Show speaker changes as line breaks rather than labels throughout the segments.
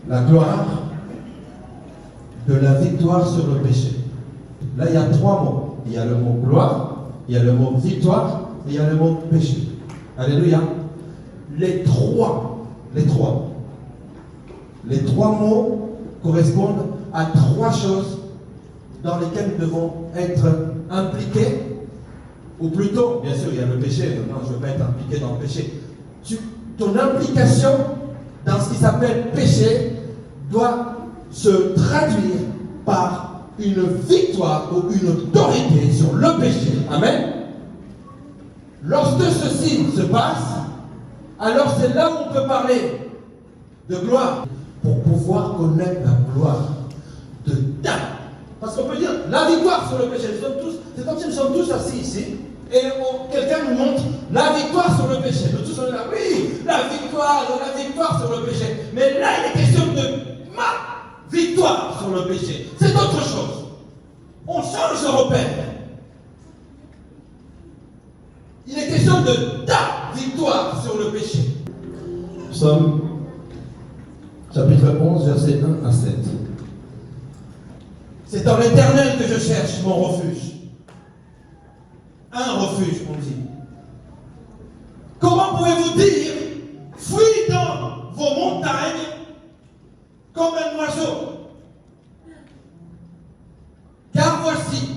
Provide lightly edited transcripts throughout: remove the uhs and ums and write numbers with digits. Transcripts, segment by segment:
La gloire de la victoire sur le péché. Là, il y a trois mots. Il y a le mot gloire, il y a le mot victoire et il y a le mot péché. Alléluia. Les trois mots correspondent à trois choses dans lesquelles nous devons être impliqués. Ou plutôt, bien sûr, il y a le péché. Non, je ne veux pas être impliqué dans le péché. Ton implication dans ce qui s'appelle péché doit se traduire par une victoire ou une autorité sur le péché. Amen. Lorsque ceci se passe, alors c'est là où on peut parler de gloire. Pour pouvoir connaître la gloire de Dieu. Parce qu'on peut dire, la victoire sur le péché, c'est comme si nous sommes tous assis ici, et quelqu'un nous montre la victoire sur le péché. Nous tous on est là, oui, la victoire sur le péché. Mais là, il est question de ma victoire sur le péché. C'est autre chose. On change de repère. Il est question de ta victoire sur le péché.
Psaume chapitre 11, versets 1 à 7.
C'est dans l'Éternel que je cherche mon refuge. Un refuge, on dit. Comment pouvez-vous dire, fuis dans vos montagnes comme un oiseau? Car voici,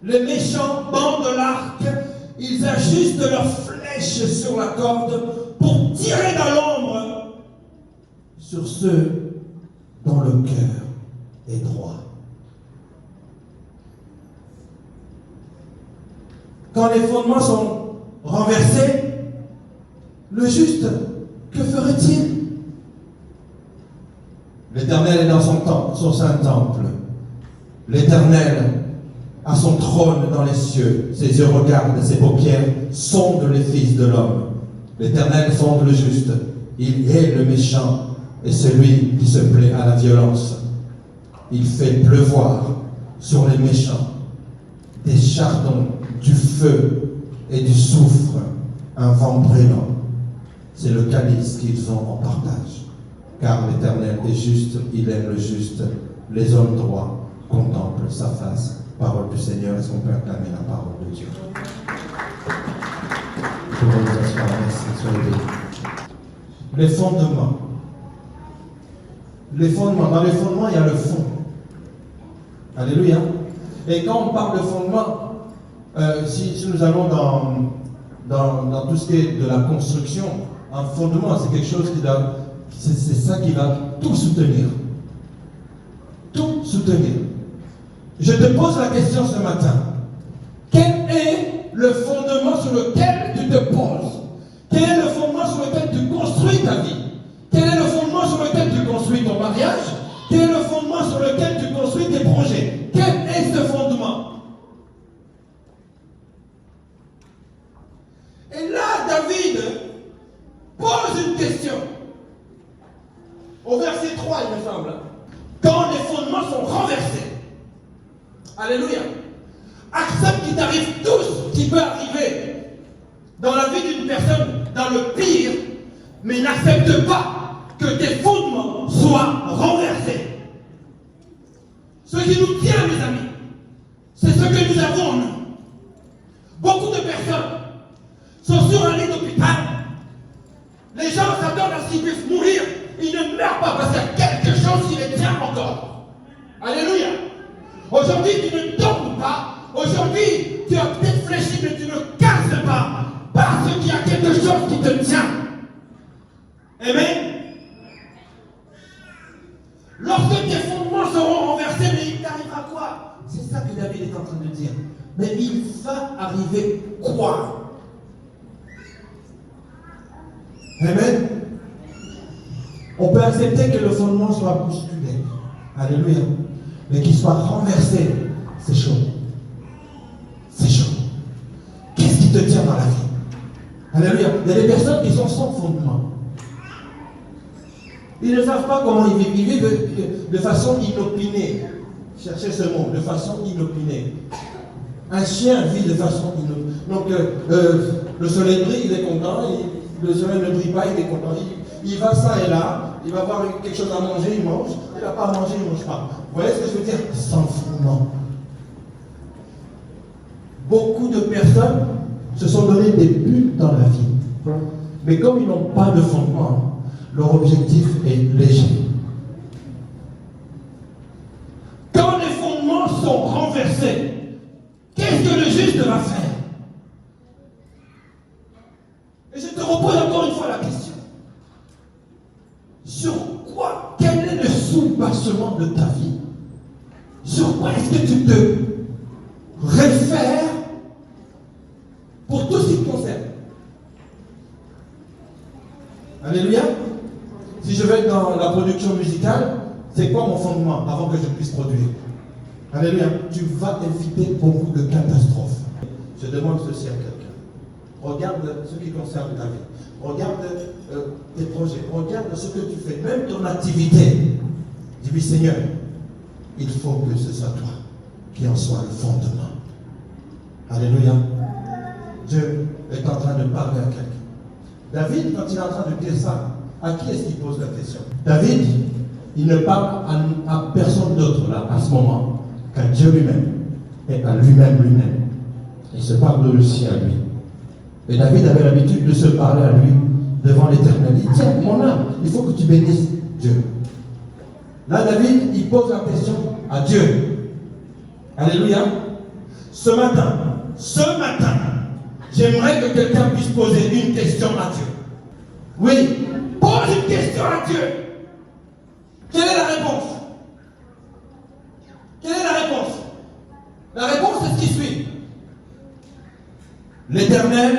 les méchants bandent l'arc, ils ajustent leurs flèches sur la corde pour tirer dans l'ombre sur ceux dont le cœur est droit. Quand les fondements sont renversés, le juste, que ferait-il? L'Éternel est dans son saint temple. L'Éternel a son trône dans les cieux. Ses yeux regardent, ses paupières sondent les fils de l'homme. L'Éternel sonde le juste. Il hait le méchant et celui qui se plaît à la violence. Il fait pleuvoir sur les méchants des chardons, du feu et du soufre, un vent brûlant. C'est le calice qu'ils ont en partage. Car l'Éternel est juste, il aime le juste. Les hommes droits contemplent sa face. Parole du Seigneur, est-ce qu'on peut acclamer la parole de Dieu? Je vous asseoir, merci, soyez bénis. Les fondements. Les fondements. Dans les fondements, il y a le fond. Alléluia. Et quand on parle de fondement, si nous allons dans tout ce qui est de la construction, un fondement, c'est quelque chose c'est ça qui va tout soutenir. Tout soutenir. Je te pose la question ce matin. Quel est le fondement sur lequel tu te poses? Quel est le fondement sur lequel tu construis ta vie? Quel est le fondement sur lequel tu construis ton mariage? Quel est le fondement sur lequel tu construis tes projets? Quel est ce fondement? Et là, David pose une question. Au verset 3, il me semble. Quand les fondements sont renversés. Alléluia. Accepte qu'il t'arrive tout ce qui peut arriver dans la vie d'une personne, dans le pire, mais n'accepte pas que tes fondements soient renversés. Ce qui nous tient, mes amis, c'est ce que nous avons en nous. Beaucoup de personnes sont sur un lit d'hôpital. Les gens s'attendent à ce qu'ils puissent mourir. Ils ne meurent pas parce qu'il y a quelque chose qui les tient encore. Alléluia. Aujourd'hui, tu ne tombes pas. Aujourd'hui, tu as peut-être fléchi, mais tu ne casses pas. Parce qu'il y a quelque chose qui te tient. Amen. Lorsque tes fondements seront renversés, mais il t'arrivera quoi? C'est ça que David est en train de dire. Mais il va arriver quoi? Amen. On peut accepter que le fondement soit bousculé. Alléluia. Mais qu'il soit renversé, c'est chaud. C'est chaud. Qu'est-ce qui te tient dans la vie? Alléluia. Il y a des personnes qui sont sans fondement. Ils ne savent pas comment ils vivent. Ils vivent de façon inopinée. Cherchez ce mot, de façon inopinée. Un chien vit de façon inopinée. Donc, le soleil brille, il est content. Le soleil ne brille pas, il est content. il va ça et là, il va avoir quelque chose à manger, il mange, il n'a pas à manger, il ne mange pas. Vous voyez ce que je veux dire? Sans fondement. Beaucoup de personnes se sont donné des buts dans la vie. Mais comme ils n'ont pas de fondement, leur objectif est léger. Quand les fondements sont renversés, qu'est-ce que le juste va faire? Et je te repose encore une fois la question. Sur quoi? Quel est le soubassement de ta vie? Sur quoi est-ce que tu te réfères pour tout ce qui te concerne? Alléluia. Si je vais être dans la production musicale, c'est quoi mon fondement avant que je puisse produire? Alléluia. Tu vas éviter beaucoup de catastrophes. Je demande ceci à quelqu'un. Regarde ce qui concerne ta vie. Regarde tes projets. Regarde ce que tu fais. Même ton activité. Dis-lui, Seigneur, il faut que ce soit toi qui en soit le fondement. Alléluia. Dieu est en train de parler à quelqu'un. David, quand il est en train de dire ça, à qui est-ce qu'il pose la question? David, il ne parle à personne d'autre là, à ce moment, qu'à Dieu lui-même et à lui-même. Il se parle de aussi à lui. Et David avait l'habitude de se parler à lui devant l'Éternel. Il dit, tiens, mon âme, il faut que tu bénisses Dieu. Là, David, il pose la question à Dieu. Alléluia. Ce matin, j'aimerais que quelqu'un puisse poser une question à Dieu. Oui, pose une question à Dieu. Quelle est la réponse? Quelle est la réponse? La réponse est ce qui suit. L'Éternel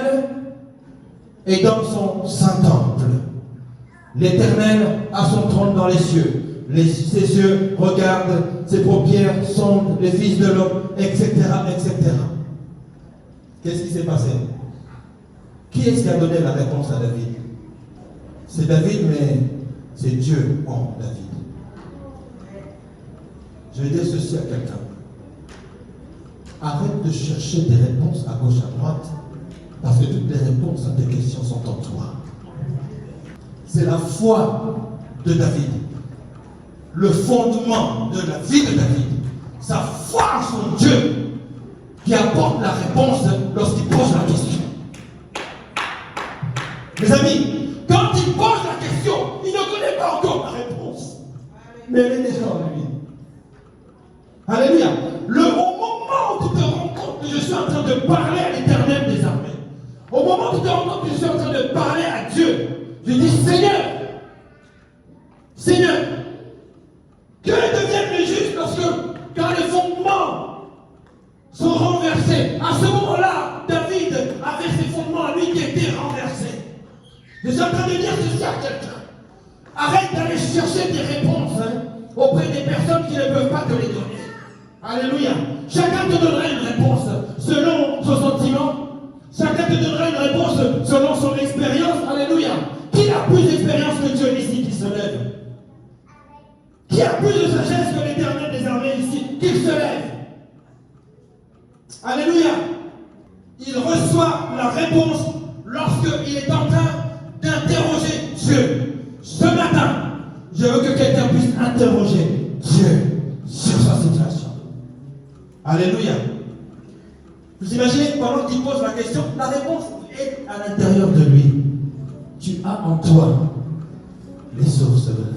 est dans son saint temple. L'Éternel a son trône dans les cieux. Ses yeux regardent, ses paupières sondent les fils de l'homme, etc., etc. Qu'est-ce qui s'est passé? Qui est-ce qui a donné la réponse à David? C'est David, mais c'est Dieu en David. Je vais dire ceci à quelqu'un. Arrête de chercher des réponses à gauche, à droite, parce que toutes les réponses à tes questions sont en toi. C'est la foi de David. Le fondement de la vie de David. Sa foi en son Dieu qui apporte la réponse lorsqu'il pose la question. Mes amis, quand il pose la question, il ne connaît pas encore la réponse. Mais elle est déjà en lui. Alléluia. Au moment où tu te rends compte que je suis en train de parler à l'Éternel des armées, au moment où tu te rends compte que je suis en train de parler à Dieu, je dis, Seigneur, que devienne le juste lorsque, quand les fondements sont renversés, à ce moment-là, David avait ses fondements à lui qui étaient renversés. Je suis en train de dire ceci à quelqu'un. Arrête d'aller chercher des réponses auprès des personnes qui ne peuvent pas te les donner. Alléluia. Chacun te donnera une réponse selon son sentiment. Chacun te donnera une réponse selon son expérience. Alléluia. Qui a plus d'expérience que Dieu ici qui se lève? Qui a plus de sagesse que l'Éternel des armées ici qu'il se lève? Alléluia. Il reçoit la réponse lorsqu'il est en train d'interroger Dieu. Ce matin, je veux que quelqu'un puisse interroger Dieu sur sa situation. Alléluia. Vous imaginez, pendant qu'il pose la question, la réponse est à l'intérieur de lui. Tu as en toi les sources de la vie.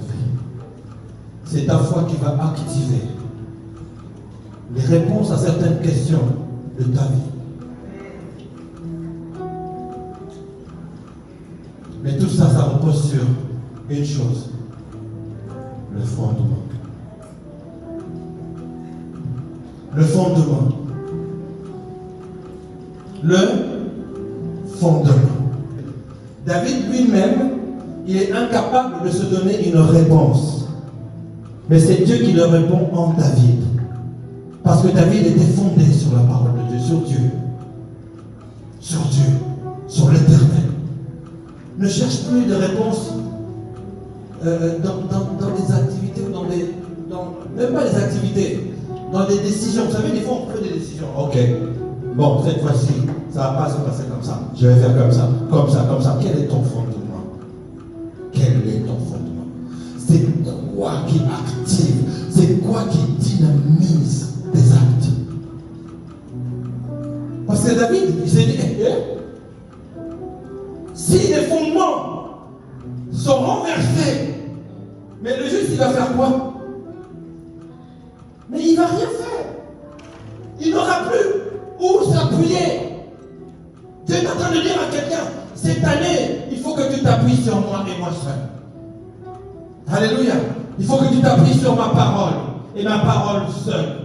C'est ta foi qui va activer les réponses à certaines questions de ta vie. Mais tout ça, ça repose sur une chose, le fondement. Le fondement. Le fondement. David lui-même, il est incapable de se donner une réponse. Mais c'est Dieu qui le répond en David. Parce que David était fondé sur la parole de Dieu, sur l'Éternel. Ne cherche plus de réponse dans des activités ou même pas des activités, dans des décisions. Vous savez, des fois on prend des décisions. Ok, bon, cette fois-ci, ça ne va pas se passer comme ça. Je vais faire comme ça, comme ça, comme ça. Quel est ton fondement? Quel C'est quoi qui active? C'est quoi qui dynamise tes actes? Parce que David, il s'est dit, si les fondements sont renversés, mais le juste, il va faire quoi? Mais il ne va rien faire. Il n'aura plus où s'appuyer. Dieu est en train de dire à quelqu'un, cette année, il faut que tu t'appuies sur moi et moi seul. Alléluia. Il faut que tu t'appuies sur ma parole et ma parole seule.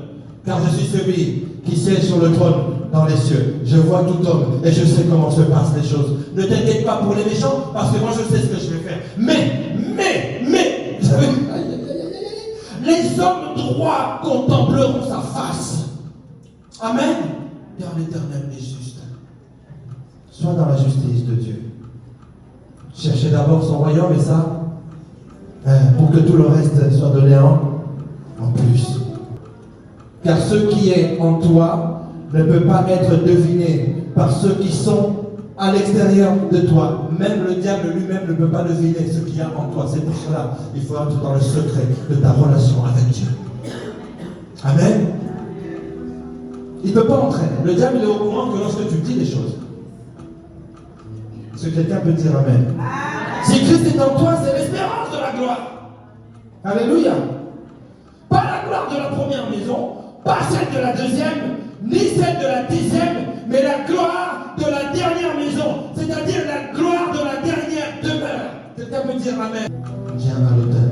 Car je suis celui qui siège sur le trône dans les cieux. Je vois tout homme et je sais comment se passent les choses. Ne t'inquiète pas pour les méchants, parce que moi je sais ce que je vais faire. Mais, vous savez, les hommes droits contempleront sa face. Amen. Car l'Éternel est juste. Sois dans la justice de Dieu. Cherchez d'abord son royaume et ça, pour que tout le reste soit donné en plus. Car ce qui est en toi ne peut pas être deviné par ceux qui sont à l'extérieur de toi. Même le diable lui-même ne peut pas deviner ce qu'il y a en toi. C'est pour cela qu'il faut être dans le secret de ta relation avec Dieu. Amen. Il ne peut pas entrer. Le diable est au courant que lorsque tu dis des choses. Est-ce que quelqu'un peut dire Amen? Si Christ est en toi, c'est l'espérance de la gloire. Alléluia. Pas la gloire de la première maison, pas celle de la deuxième, ni celle de la 10e, mais la gloire de la dernière maison, c'est-à-dire la gloire de la dernière demeure. Quelqu'un peut dire Amen. Viens à l'autel.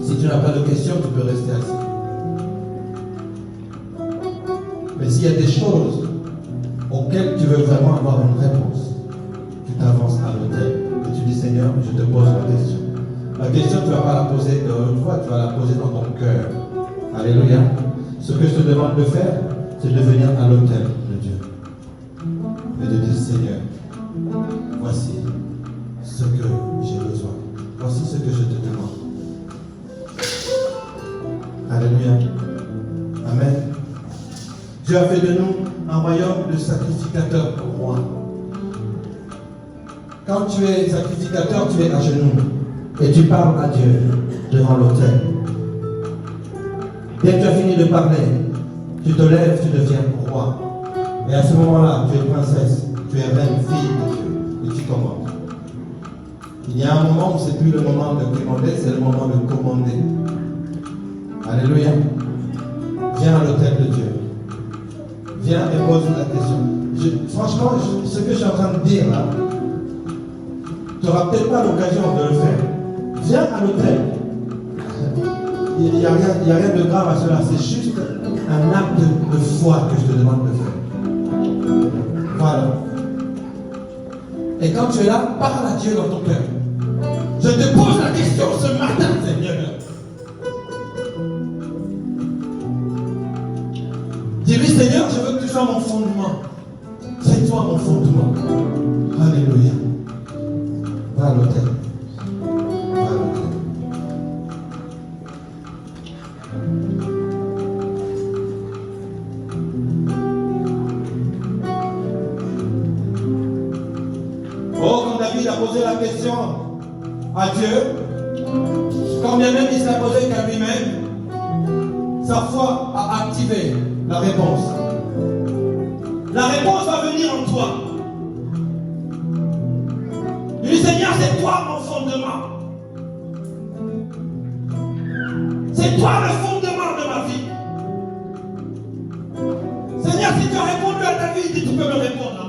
Si tu n'as pas de questions, tu peux rester assis. Mais s'il y a des choses auxquelles tu veux vraiment avoir une réponse, tu t'avances à l'autel et tu dis Seigneur, je te pose la question. La question, tu ne vas pas la poser une fois, tu vas la poser dans ton cœur. Alléluia. Ce que je te demande de faire, c'est de venir à l'autel de Dieu. Et de dire Seigneur, voici ce que j'ai besoin. Voici ce que je te demande. Alléluia. Amen. Dieu a fait de nous un royaume de sacrificateurs rois. Quand tu es sacrificateur, tu es à genoux et tu parles à Dieu devant l'autel. Dès que tu as fini de parler, tu te lèves, tu deviens roi. Et à ce moment-là, tu es princesse, tu es reine, fille de Dieu, et tu commandes. Il y a un moment où ce n'est plus le moment de commander, c'est le moment de commander. Alléluia. Viens à l'autel de Dieu. Viens et pose la question. Franchement, ce que je suis en train de dire là, tu n'auras peut-être pas l'occasion de le faire. Viens à l'autel. Il n'y a rien de grave à cela. C'est juste un acte de foi que je te demande de faire. Voilà. Et quand tu es là, parle à Dieu dans ton cœur. Je te pose la question ce matin, Seigneur. Dis-lui, Seigneur, je veux que tu sois mon fondement. C'est toi mon fondement. Alléluia. Va à l'autel. Va à l'autel. Oh, quand David a posé la question à Dieu, quand bien même il ne se l'a posé qu'à lui-même, sa foi a activé la réponse. La réponse va venir en toi. Il dit, Seigneur, c'est toi mon fondement. C'est toi le fondement de ma vie. Seigneur, si tu as répondu à ta vie, tu peux me répondre